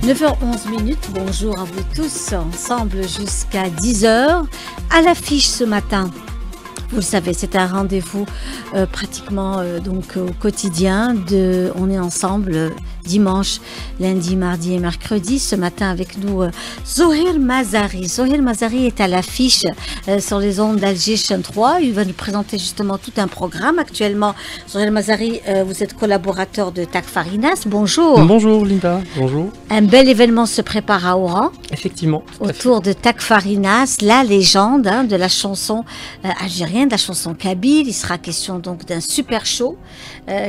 9h11, bonjour à vous tous, ensemble jusqu'à 10h. À l'affiche ce matin, vous le savez, c'est un rendez-vous pratiquement donc au quotidien. On est ensemble dimanche, lundi, mardi et mercredi. Ce matin avec nous, Zohair Mazari. Zohair Mazari est à l'affiche sur les ondes d'Alger Chaîne 3. Il va nous présenter justement tout un programme. Actuellement, Zohair Mazari, vous êtes collaborateur de TAC Farinas. Bonjour. Bonjour Linda, bonjour. Un bel événement se prépare à Oran. Effectivement. Autour de TAC Farinas, la légende de la chanson algérienne, de la chanson kabyle. Il sera question donc d'un super show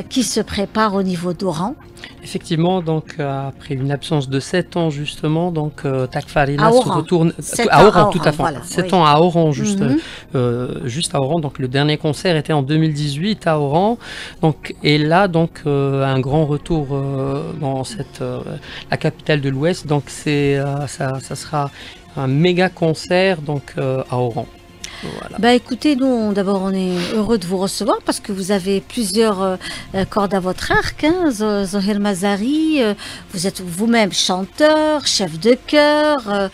qui se prépare au niveau d'Oran. Effectivement, donc après une absence de 7 ans justement, donc TAC Farinas se retourne à Oran, tout à fait. Voilà, 7 ans à Oran, juste à Oran. Donc le dernier concert était en 2018 à Oran. Donc et là donc un grand retour dans la capitale de l'Ouest. Donc ça sera un méga concert donc à Oran. Voilà. Bah écoutez, nous d'abord on est heureux de vous recevoir parce que vous avez plusieurs cordes à votre arc, hein, Zohair Mazari. Vous êtes vous-même chanteur, chef de chœur,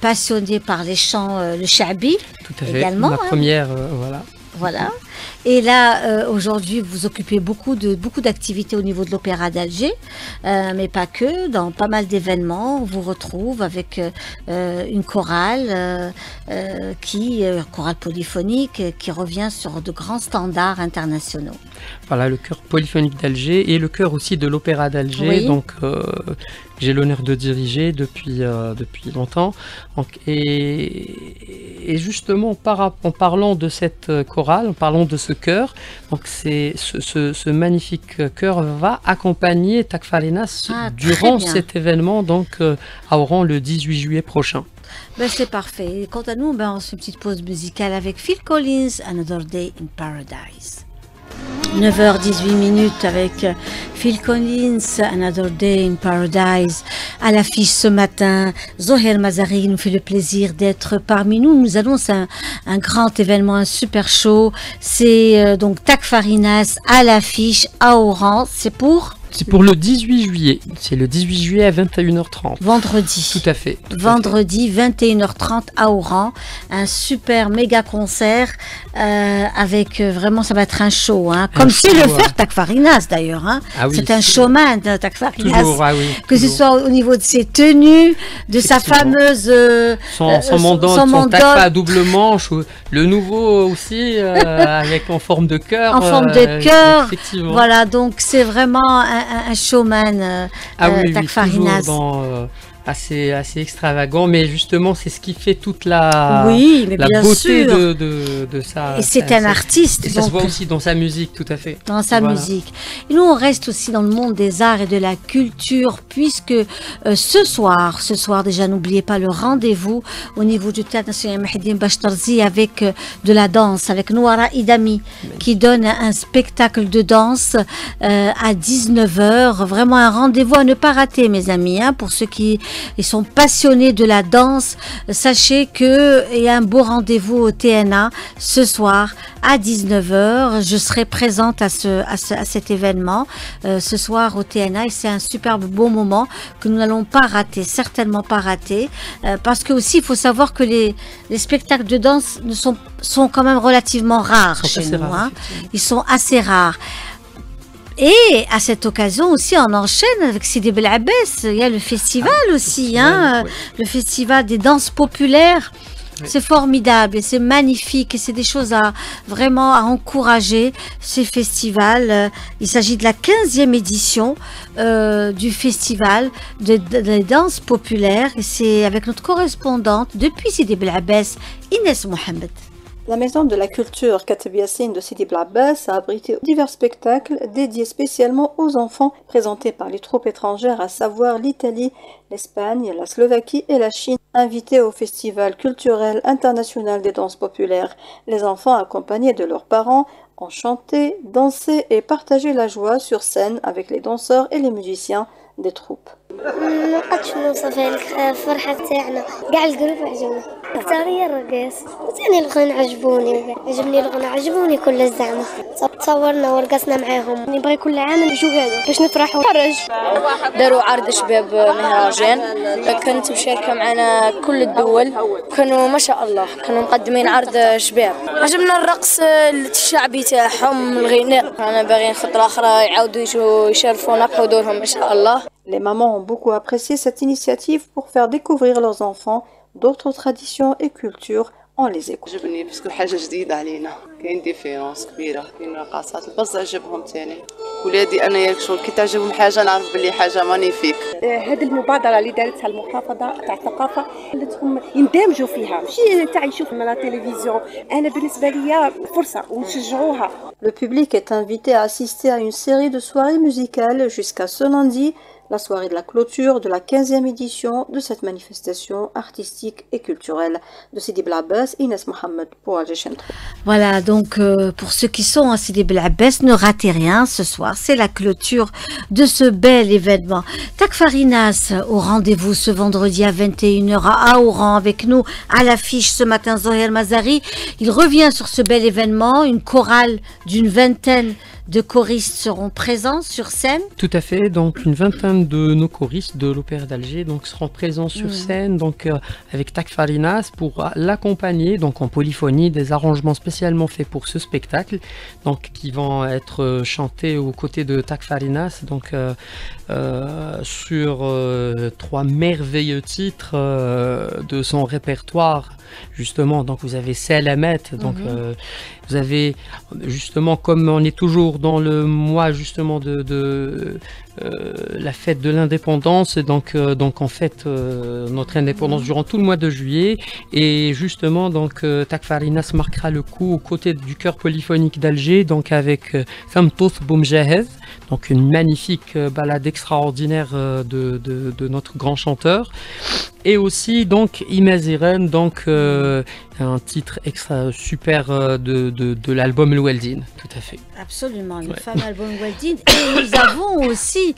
passionné par les chants, le shabi. Tout à fait. Également. Ma première, voilà. Voilà. Et là, aujourd'hui, vous occupez beaucoup d'activités au niveau de l'Opéra d'Alger, mais pas que. Dans pas mal d'événements, on vous retrouve avec une chorale, chorale polyphonique, qui revient sur de grands standards internationaux. Voilà, le chœur polyphonique d'Alger et le chœur aussi de l'Opéra d'Alger. Oui. Donc, j'ai l'honneur de diriger depuis longtemps. Donc, et justement, en parlant de cette chorale, en parlant de ce chœur, donc ce magnifique chœur va accompagner TAC Farinas durant cet événement, donc à Oran le 18 juillet prochain. Ben, c'est parfait. Quant à nous, on se fait une petite pause musicale avec Phil Collins, Another Day in Paradise. 9h18 avec Phil Collins, Another Day in Paradise. À l'affiche ce matin, Zohair Mazari nous fait le plaisir d'être parmi nous. Nous annonce un grand événement, un super show. C'est donc TAC Farinas à l'affiche à Oran. C'est pour le 18 juillet. C'est le 18 juillet à 21h30. Vendredi. Tout à fait. Vendredi, 21h30 à Oran. Un super méga concert avec vraiment, ça va être un show. Hein, comme c'est le faire TAC Farinas d'ailleurs. Hein. Ah oui, c'est un showman, TAC Farinas. Toujours, ah oui, que ce soit au niveau de ses tenues, de sa fameuse... son mandat à double manche. Le nouveau aussi, avec en forme de cœur. En forme de cœur. Effectivement. Voilà, donc c'est vraiment un showman, TAC Farinas. Assez extravagant, mais justement c'est ce qui fait toute la beauté de ça. Et c'est un artiste. Et ça se voit aussi dans sa musique, tout à fait. Dans sa musique. Et nous on reste aussi dans le monde des arts et de la culture, puisque ce soir déjà, n'oubliez pas le rendez-vous au niveau du Théâtre National Mahdi Bachtarzi avec de la danse, avec Noara Idami, qui donne un spectacle de danse à 19h. Vraiment un rendez-vous à ne pas rater, mes amis, hein, pour ceux qui sont passionnés de la danse. Sachez qu'il y a un beau rendez-vous au TNA ce soir à 19h. Je serai présente à cet événement ce soir au TNA et c'est un superbe beau moment que nous n'allons pas rater, certainement pas rater, parce que aussi il faut savoir que les spectacles de danse sont quand même relativement rares chez nous. Hein. Ils sont assez rares. Et à cette occasion aussi, on enchaîne avec Sidi Bel Abbès. Il y a le festival aussi, le festival des danses populaires. Oui. C'est formidable et c'est magnifique et c'est des choses à encourager, ces festivals. Il s'agit de la 15e édition du festival des danses populaires et c'est avec notre correspondante depuis Sidi Bel Abbès, Inès Mohamed. La Maison de la Culture Kateb Yassine de Sidi Bel Abbès a abrité divers spectacles dédiés spécialement aux enfants présentés par les troupes étrangères, à savoir l'Italie, l'Espagne, la Slovaquie et la Chine. Invités au Festival culturel international des danses populaires, les enfants accompagnés de leurs parents ont chanté, dansé et partagé la joie sur scène avec les danseurs et les musiciens des troupes. ما نقدش نوصفها لك فرحة تاعنا كاع الجروب عجبنا أكثرية الرقص بس يعني الغنى عجبني الغنى عجبوني كل الزعمة تصورنا ورقصنا معاهم نبغي كل عام نجوا هذا باش نفرحوا نتفرج داروا عرض شباب مهرجان كنت مشاركة معنا كل الدول كانوا ما شاء الله كانوا مقدمين عرض شباب عجبنا الرقص الشعبي تاعهم الغناء أنا باغيين خطرة أخرى يعاودوا يجوا يشرفونا بحضورهم إن شاء الله. Les mamans ont beaucoup apprécié cette initiative pour faire découvrir leurs enfants d'autres traditions et cultures en les écoutant. عجبني باسكو حاجة جديدة علينا كاين ديفيرونس كبيرة كاين رقصات البص عجبهم تاني ولادي أنا ياك شغل كي تعجبهم حاجة نعرف بلي حاجة مانيفيك. هذه المبادرة اللي دارتها المحافظة تاع الثقافة خلتهم يندمجوا فيها ماشي تاع يشوف من التلفزيون أنا بالنسبة لي فرصة ونشجعوها. Le public est invité à assister à une série de soirées musicales jusqu'à ce lundi, la soirée de la clôture de la 15e édition de cette manifestation artistique et culturelle. De Sidi Blabès, Inès Mohamed pour Alger. Voilà, donc pour ceux qui sont à Sidi Blabès, ne ratez rien ce soir. C'est la clôture de ce bel événement. Takfarinas au rendez-vous ce vendredi à 21h à Aouran avec nous à l'affiche ce matin. Zoher Mazari, il revient sur ce bel événement. Une chorale d'une vingtaine de choristes seront présents sur scène. Tout à fait, donc une vingtaine de nos choristes de l'Opéra d'Alger donc seront présents sur scène donc avec Takfarinas pour l'accompagner donc en polyphonie, des arrangements spécialement faits pour ce spectacle donc qui vont être chantés aux côtés de Takfarinas donc sur trois merveilleux titres de son répertoire. Justement, donc vous avez Salamet, donc vous avez justement comme on est toujours dans le mois justement de la fête de l'indépendance, donc en fait notre indépendance durant tout le mois de juillet et justement donc Takfarinas marquera le coup aux côtés du chœur polyphonique d'Alger donc avec Famtous Boumjahez, donc une magnifique ballade extraordinaire de notre grand chanteur. Et aussi donc Imaziren, donc un titre extra super de l'album El Weldin, tout à fait. Absolument, le fameux album Weldin. Et nous avons aussi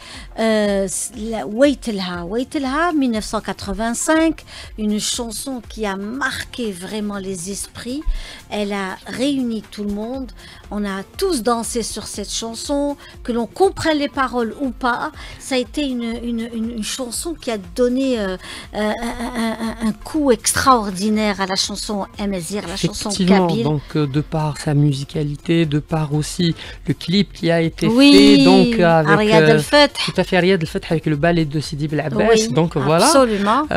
Waitelha 1985, une chanson qui a marqué vraiment les esprits. Elle a réuni tout le monde. On a tous dansé sur cette chanson, que l'on comprenne les paroles ou pas. Ça a été une chanson qui a donné un coup extraordinaire à la chanson Amazir, la chanson kabyle. Donc de par sa musicalité, de par aussi le clip qui a été fait donc avec Riyad El Fath. Tout à fait, Riyad El Fath avec le ballet de Sidi Blabès. Donc voilà. Absolument.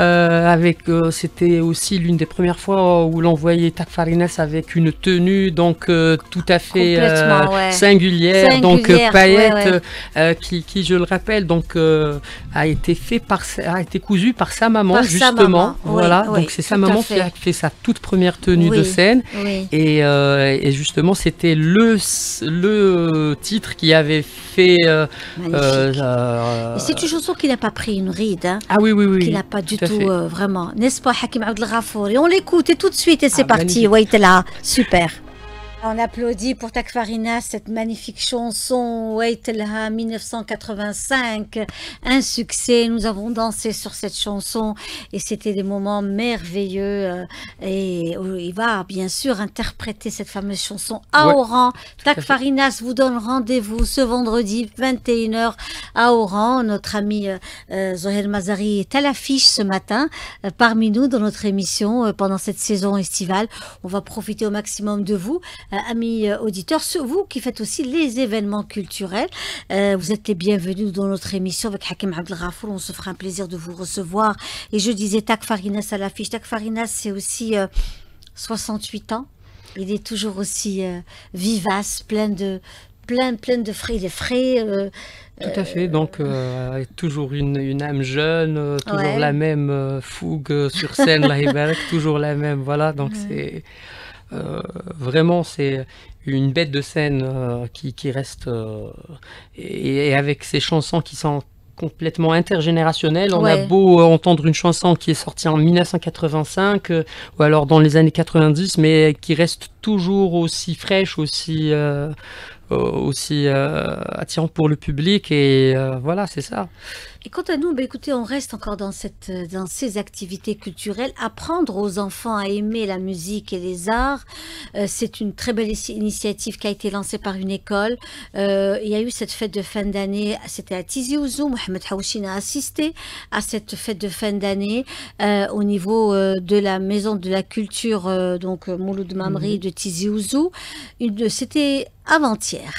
C'était aussi l'une des premières fois où l'on voyait Takfarinas avec une tenue donc tout à fait singulière, donc paillette, qui je le rappelle donc a été cousu par sa maman justement. Voilà, donc c'est sa maman qui a fait sa toute première tenue de scène et justement c'était le titre qui avait fait. Et c'est une chanson qui n'a pas pris une ride. Hein, ah oui. Qui n'a pas du tout vraiment. N'est-ce pas, Hakim Abdel Ghafour? Et on l'écoute et tout de suite et c'est parti. Waitelha, super. On applaudit pour Takfarinas cette magnifique chanson Waitelha 1985, un succès. Nous avons dansé sur cette chanson et c'était des moments merveilleux. Et il va bien sûr interpréter cette fameuse chanson à Oran. Takfarinas vous donne rendez-vous ce vendredi 21h à Oran. Notre ami Zoher Mazari est à l'affiche ce matin parmi nous dans notre émission pendant cette saison estivale. On va profiter au maximum de vous. Amis auditeurs, vous qui faites aussi les événements culturels, vous êtes les bienvenus dans notre émission avec Hakim Abdel Ghafour. On se fera un plaisir de vous recevoir. Et je disais Takfarinas à l'affiche. Takfarinas, c'est aussi 68 ans. Il est toujours aussi vivace, plein de frais. Il est frais. Tout à fait, donc toujours une âme jeune, toujours la même fougue sur scène, toujours la même, voilà, donc c'est... vraiment, c'est une bête de scène qui reste et avec ces chansons qui sont complètement intergénérationnelles. On a beau entendre une chanson qui est sortie en 1985 ou alors dans les années 90, mais qui reste toujours aussi fraîche, aussi aussi attirant pour le public et voilà, c'est ça. Et quant à nous, écoutez, on reste encore dans ces activités culturelles. Apprendre aux enfants à aimer la musique et les arts, c'est une très belle initiative qui a été lancée par une école. Il y a eu cette fête de fin d'année, c'était à Tizi Ouzou. Mohamed Haouchine a assisté à cette fête de fin d'année au niveau de la maison de la culture, donc Mouloud Mamri de Tizi Ouzou. C'était avant-hier.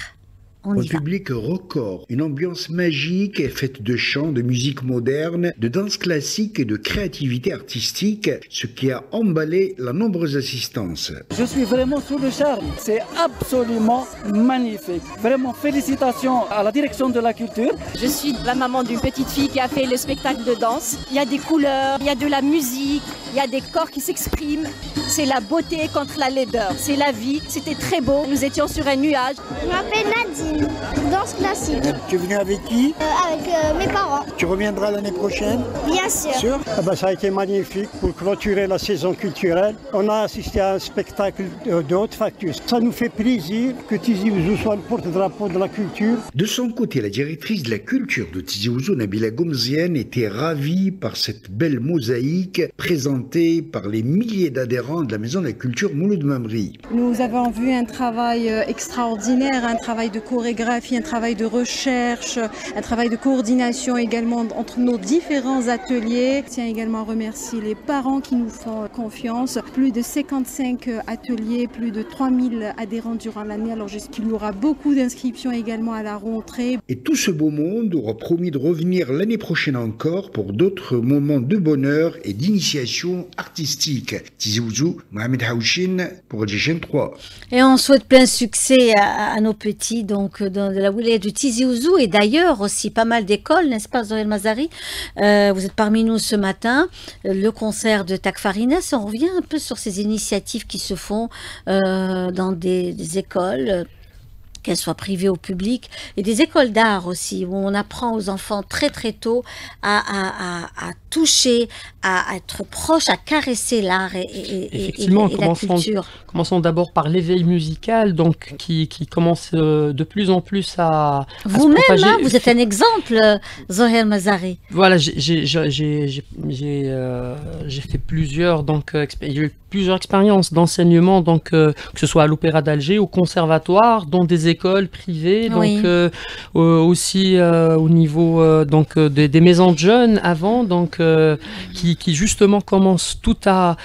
Un public record, une ambiance magique faite de chants, de musique moderne, de danse classique et de créativité artistique, ce qui a emballé la nombreuse assistance. Je suis vraiment sous le charme, c'est absolument magnifique. Vraiment félicitations à la direction de la culture. Je suis la maman d'une petite fille qui a fait le spectacle de danse. Il y a des couleurs, il y a de la musique, il y a des corps qui s'expriment. C'est la beauté contre la laideur, c'est la vie, c'était très beau. Nous étions sur un nuage. Je m'appelle Nadine, danse classique. Tu es venu avec qui? Avec mes parents. Tu reviendras l'année prochaine? Bien sûr. Ça a été magnifique pour clôturer la saison culturelle. On a assisté à un spectacle de haute facture. Ça nous fait plaisir que Tizi Ouzou soit le porte-drapeau de la culture. De son côté, la directrice de la culture de Tizi Ouzou, Nabila Gomzienne, était ravie par cette belle mosaïque présentée par les milliers d'adhérents de la maison de la culture Mouloud Mamri. Nous avons vu un travail extraordinaire, un travail de chorégraphie, un travail de recherche, un travail de coordination également entre nos différents ateliers. Je tiens également à remercier les parents qui nous font confiance. Plus de 55 ateliers, plus de 3000 adhérents durant l'année. Alors j'espère qu'il y aura beaucoup d'inscriptions également à la rentrée. Et tout ce beau monde aura promis de revenir l'année prochaine encore pour d'autres moments de bonheur et d'initiation artistique. Tizi Ouzou, Mohamed Haouchine pour Algérie 3. Et on souhaite plein succès à nos petits, donc dans la wilaya de Tizi Ouzou et d'ailleurs aussi pas mal d'écoles, n'est-ce pas, Zohel Mazari? Vous êtes parmi nous ce matin. Le concert de Takfarines, on revient un peu sur ces initiatives qui se font dans des écoles, qu'elles soient privées ou publiques, et des écoles d'art aussi, où on apprend aux enfants très très tôt à toucher, à être proche, à caresser l'art et la culture. Commençons d'abord par l'éveil musical, donc qui commence de plus en plus à vous-même, hein, vous êtes un exemple, Zohel Mazari. Voilà, j'ai fait plusieurs, il y a eu plusieurs expériences d'enseignement, donc que ce soit à l'Opéra d'Alger, au conservatoire, dans des écoles privées, oui. Donc aussi au niveau des maisons de jeunes avant, donc qui justement commencent tout à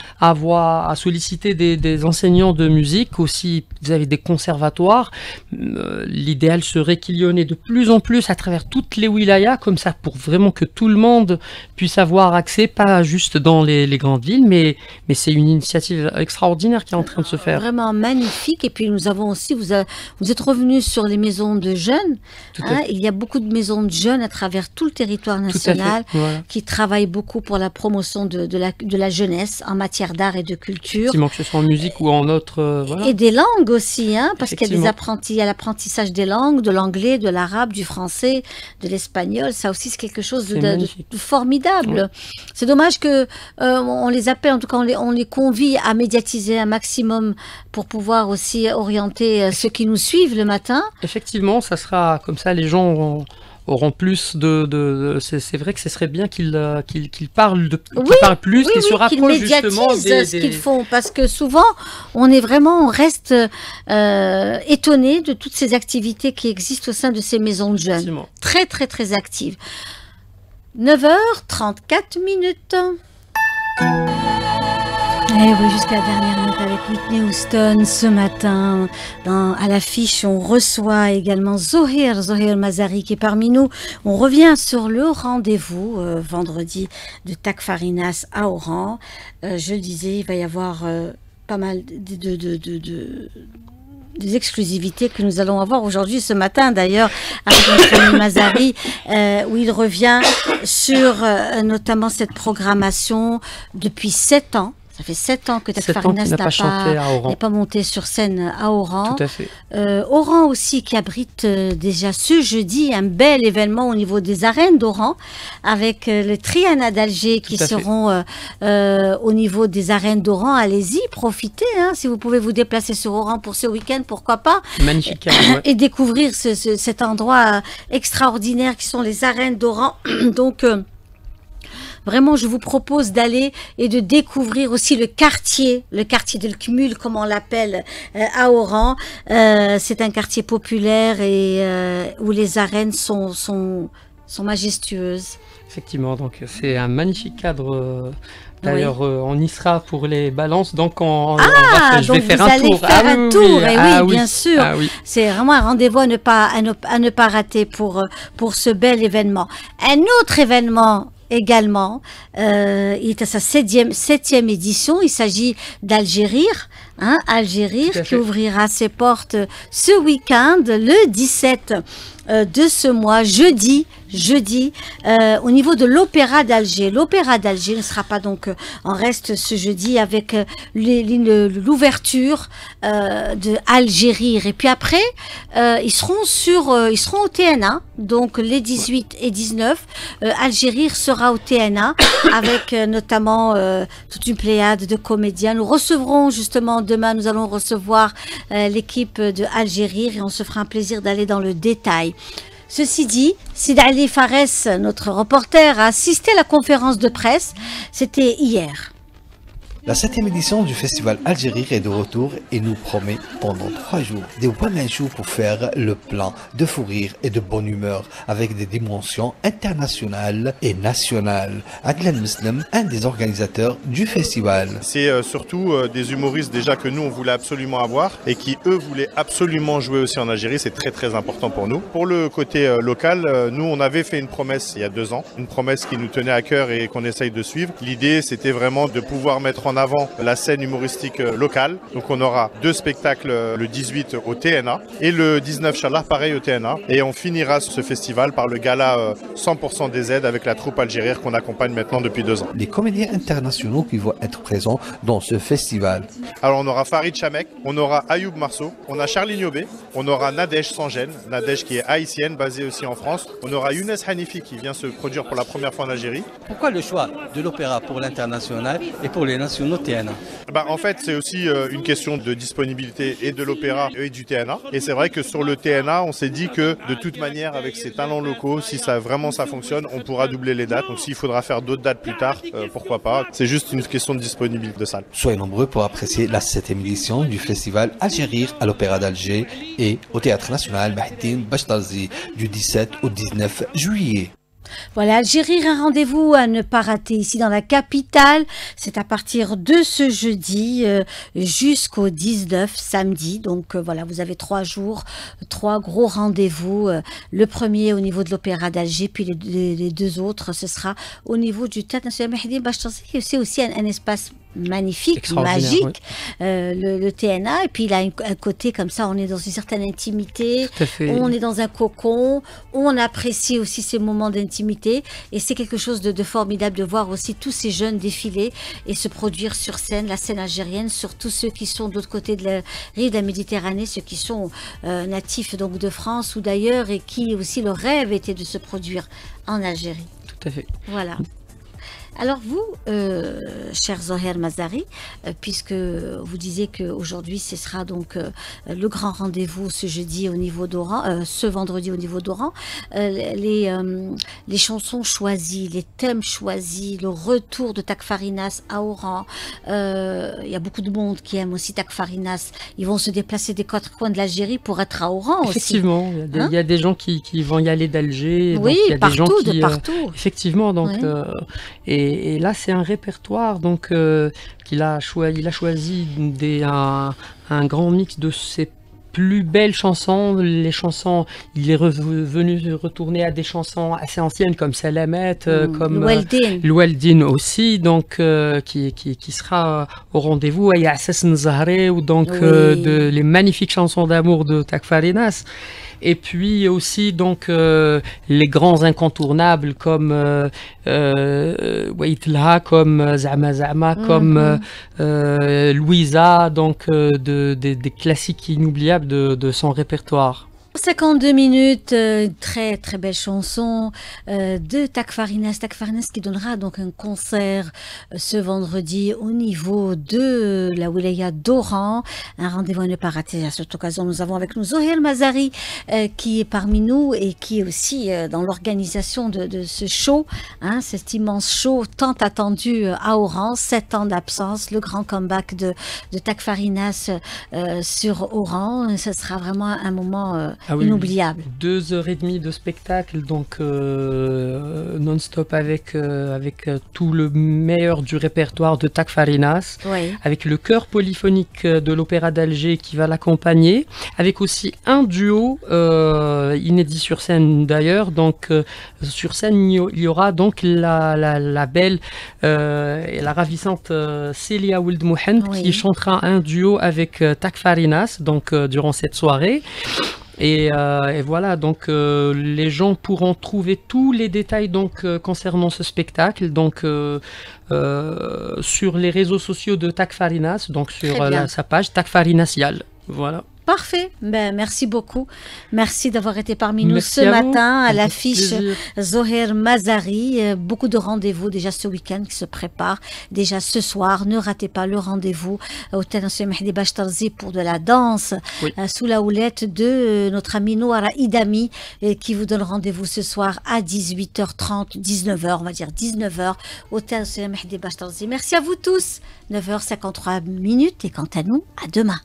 solliciter des enseignants de musique aussi. Vous avez des conservatoires. L'idéal serait qu'il y en ait de plus en plus à travers toutes les wilayas, comme ça, pour vraiment que tout le monde puisse avoir accès, pas juste dans les grandes villes, mais c'est une initiative extraordinaire qui est en train de se faire. Vraiment magnifique. Et puis nous avons aussi, vous êtes revenus sur les maisons de jeunes. Hein, il y a beaucoup de maisons de jeunes à travers tout le territoire national qui travaillent beaucoup pour la promotion de la jeunesse en matière d'art et de culture. Que ce soit en musique ou en autre. Et des langues aussi, hein, parce qu'il y a des apprentis, il y a l'apprentissage des langues, de l'anglais, de l'arabe, du français, de l'espagnol. Ça aussi, c'est quelque chose de formidable. Ouais. C'est dommage que on les appelle, en tout cas, on les convie à médiatiser un maximum pour pouvoir aussi orienter ceux qui nous suivent le matin. Effectivement, ça sera comme ça, les gens auront plus c'est vrai que ce serait bien qu'ils parlent plus, qu'ils se rapprochent justement ce qu'ils font, parce que souvent on reste étonné de toutes ces activités qui existent au sein de ces maisons de jeunes, très très très actives. 9h34 minutes. Et oui, jusqu'à la dernière minute avec Whitney Houston ce matin. À l'affiche, on reçoit également Zohel Mazari qui est parmi nous. On revient sur le rendez-vous vendredi de Takfarinas à Oran. Je le disais, il va y avoir pas mal des exclusivités que nous allons avoir aujourd'hui, ce matin d'ailleurs, avec notre ami Mazari, où il revient sur notamment cette programmation depuis 7 ans. Ça fait 7 ans que 7 ans Takfarinas qu'il n'a pas chanté à Oran. n'est pas monté sur scène à Oran. Tout à fait. Oran aussi qui abrite déjà ce jeudi un bel événement au niveau des arènes d'Oran avec le Triana d'Alger qui seront au niveau des arènes d'Oran. Allez-y, profitez. Hein, si vous pouvez vous déplacer sur Oran pour ce week-end, pourquoi pas. Magnifique. Ouais. Et découvrir cet endroit extraordinaire qui sont les arènes d'Oran. Donc, vraiment, je vous propose d'aller et de découvrir aussi le quartier de l'Kmul, comme on l'appelle à Oran. C'est un quartier populaire et où les arènes sont majestueuses. Effectivement, donc c'est un magnifique cadre. D'ailleurs, on y sera pour les balances, donc je vais faire un tour. Un tour, oui, bien sûr. C'est vraiment un rendez-vous à ne pas rater pour ce bel événement. Un autre événement également, il est à sa 7e édition. Il s'agit d'Algérir, Algérir qui ouvrira ses portes ce week-end, le 17 de ce mois, jeudi, au niveau de l'Opéra d'Alger. L'Opéra d'Alger ne sera pas donc en reste ce jeudi avec l'ouverture de Algérir. Et puis après, ils seront au TNA, donc les 18 et 19. Algérir sera au TNA avec notamment toute une pléiade de comédiens. Nous recevrons justement demain, nous allons recevoir l'équipe de Algérir et on se fera un plaisir d'aller dans le détail. Ceci dit, Sid Ali Fares, notre reporter, a assisté à la conférence de presse. C'était hier. La 7e édition du festival Algérir est de retour et nous promet pendant 3 jours des one-man-shows pour faire le plein de fou rire et de bonne humeur avec des dimensions internationales et nationales. Adlan Muslim, un des organisateurs du festival. C'est surtout des humoristes déjà que nous on voulait absolument avoir et qui eux voulaient absolument jouer aussi en Algérie. C'est très très important pour nous. Pour le côté local, nous on avait fait une promesse il y a 2 ans, une promesse qui nous tenait à cœur et qu'on essaye de suivre. L'idée c'était vraiment de pouvoir mettre en avant la scène humoristique locale. Donc on aura 2 spectacles le 18 au TNA et le 19 Inch'Allah pareil au TNA. Et on finira ce festival par le gala 100% des aides avec la troupe algérienne qu'on accompagne maintenant depuis 2 ans. Les comédiens internationaux qui vont être présents dans ce festival. Alors on aura Farid Chamek, on aura Ayoub Marceau, on a Charlie Niobé, on aura Nadège Sangène, Nadège qui est haïtienne, basée aussi en France. On aura Younes Hanifi qui vient se produire pour la première fois en Algérie. Pourquoi le choix de l'opéra pour l'international et pour les nationaux TNA? En fait, c'est aussi une question de disponibilité et de l'opéra et du TNA. Et c'est vrai que sur le TNA, on s'est dit que de toute manière, avec ces talents locaux, si ça fonctionne, on pourra doubler les dates. Donc s'il faudra faire d'autres dates plus tard, pourquoi pas. C'est juste une question de disponibilité de salle. Soyez nombreux pour apprécier la 7e édition du festival Algérir à l'Opéra d'Alger et au Théâtre National Mahdine Bachtarzi du 17 au 19 juillet. Voilà, Algérie, un rendez-vous à ne pas rater ici dans la capitale. C'est à partir de ce jeudi jusqu'au 19 samedi. Donc voilà, vous avez 3 jours, 3 gros rendez-vous. Le premier au niveau de l'Opéra d'Alger, puis les 2 autres, ce sera au niveau du Théâtre National Mahdine Bachtarzi. C'est aussi un espace magnifique, magique, le TNA, et puis il a un côté comme ça, on est dans une certaine intimité, on est dans un cocon, on apprécie aussi ces moments d'intimité, et c'est quelque chose de formidable de voir aussi tous ces jeunes défiler et se produire sur scène, la scène algérienne, surtout ceux qui sont de l'autre côté de la rive de la Méditerranée, ceux qui sont natifs donc de France ou d'ailleurs, et qui aussi le rêve était de se produire en Algérie. Tout à fait. Voilà. Alors vous, cher Zoher Mazari, puisque vous disiez qu'aujourd'hui ce sera donc le grand rendez-vous ce jeudi au niveau d'Oran, ce vendredi au niveau d'Oran, les chansons choisies, les thèmes choisis, le retour de Takfarinas à Oran, il y a beaucoup de monde qui aime aussi Takfarinas, ils vont se déplacer des 4 coins de l'Algérie pour être à Oran aussi. Effectivement, il y a des gens qui vont y aller d'Alger, oui, donc il y a des gens qui, de partout. Effectivement, donc et là c'est un répertoire il a choisi un grand mix de ses plus belles chansons. Les chansons, il est retourné à des chansons assez anciennes comme Salamet, comme L'Oualdine aussi, donc qui sera au rendez-vous. Il y a Assas Nzahre, ou donc les magnifiques chansons d'amour de Takfarinas. Et puis aussi donc les grands incontournables comme Waitla, comme Zama Zama, comme Louisa, donc des classiques inoubliables de son répertoire. 52 minutes, très très belle chanson de Takfarinas. Takfarinas qui donnera donc un concert ce vendredi au niveau de la wilaya d'Oran. Un rendez-vous à ne pas rater. À cette occasion, nous avons avec nous Zoher Mazari qui est parmi nous et qui est aussi dans l'organisation de ce show, cet immense show tant attendu à Oran. 7 ans d'absence, le grand comeback de Takfarinas sur Oran. Ce sera vraiment un moment inoubliable. 2h30 de spectacle, donc non-stop avec tout le meilleur du répertoire de Takfarinas, avec le chœur polyphonique de l'Opéra d'Alger qui va l'accompagner, avec aussi un duo inédit sur scène d'ailleurs. Donc sur scène il y aura donc la belle et la ravissante Célia Ould Mohand qui chantera un duo avec Takfarinas donc durant cette soirée. Et voilà, donc les gens pourront trouver tous les détails donc concernant ce spectacle donc sur les réseaux sociaux de Takfarinas, donc sur sa page Takfarinasial. Voilà. Parfait. Ben, merci beaucoup. Merci d'avoir été parmi nous ce matin à l'affiche Zoher Mazari. Beaucoup de rendez-vous déjà ce week-end qui se prépare. Déjà ce soir, ne ratez pas le rendez-vous au Hôtel National Mehdi Bachtarzi pour de la danse sous la houlette de notre ami Noara Idami qui vous donne rendez-vous ce soir à 18h30, 19h, on va dire 19h, au Hôtel National Mehdi Bachtarzi. Merci à vous tous. 9h53 minutes et quant à nous, à demain.